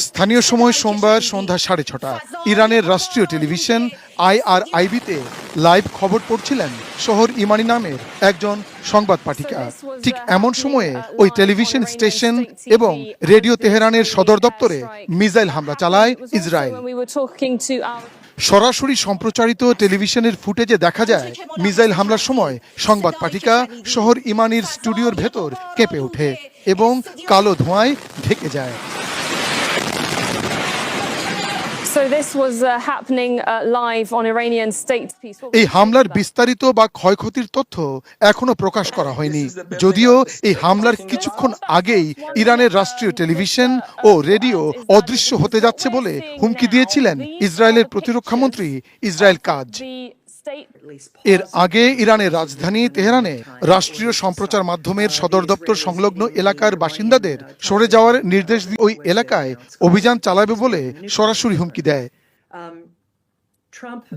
স্থানীয় সময় সোমবার সন্ধ্যা 6:30 ইরানের রাষ্ট্রীয় টেলিভিশন IRIB-তে লাইভ খবর পড়ছিলেন শহর ইমানি নামের একজন সংবাদ পাঠিকা। ঠিক এমন সময়ে ওই টেলিভিশন স্টেশন এবং রেডিও তেহরানের সদর দপ্তরে মিসাইল হামলা চালায় ইসরায়েল। সরাসরি সম্প্রচারিত টেলিভিশনের ফুটেজে দেখা যায় মিসাইল হামলার সময় সংবাদ পাঠিকা শহর ইমানির স্টুডিওর ভেতর কেঁপে ওঠে এবং কালো ধোঁয়ায় ঢেকে যায়। এই হামলার বিস্তারিত বা ক্ষয়ক্ষতির তথ্য এখনো প্রকাশ করা হয়নি, যদিও এই হামলার কিছুক্ষণ আগেই ইরানের রাষ্ট্রীয় টেলিভিশন ও রেডিও অদৃশ্য হতে যাচ্ছে বলে হুমকি দিয়েছিলেন ইসরায়েলের প্রতিরক্ষামন্ত্রী ইসরায়েল কাজ। এর আগে ইরানের রাজধানী তেহরানে রাষ্ট্রীয় সম্প্রচার মাধ্যমের সদর দপ্তর সংলগ্ন এলাকার বাসিন্দাদের সরে যাওয়ার নির্দেশ দিয়ে ওই এলাকায় অভিযান চালাবে বলে সরাসরি হুমকি দেয়।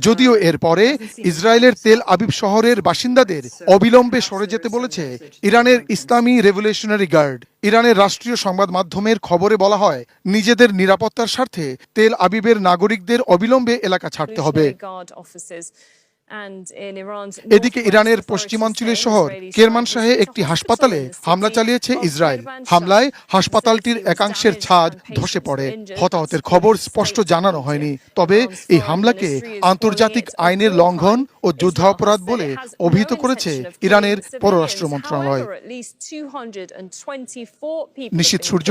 যদিও এর পরে ইসরায়েলের তেল আবিব শহরের বাসিন্দাদের অবিলম্বে সরে যেতে বলেছে ইরানের ইসলামী রেভলিউশনারি গার্ড। ইরানের রাষ্ট্রীয় সংবাদ মাধ্যমের খবরে বলা হয়, নিজেদের নিরাপত্তার স্বার্থে তেল আবিবের নাগরিকদের অবিলম্বে এলাকা ছাড়তে হবে। এদিকে ইরানের পশ্চিমাঞ্চলের শহর কেরমানশাহে একটি হাসপাতালে হামলা চালিয়েছে ইসরায়েল। হামলায় হাসপাতালটির একাংশের ছাদ ধসে পড়ে। হতাহতের খবর স্পষ্ট জানানো হয়নি, তবে এই হামলাকে আন্তর্জাতিক আইনের লঙ্ঘন ও যুদ্ধাপরাধ বলে অভিহিত করেছে ইরানের পররাষ্ট্র মন্ত্রণালয়। নিশীথ সূর্য,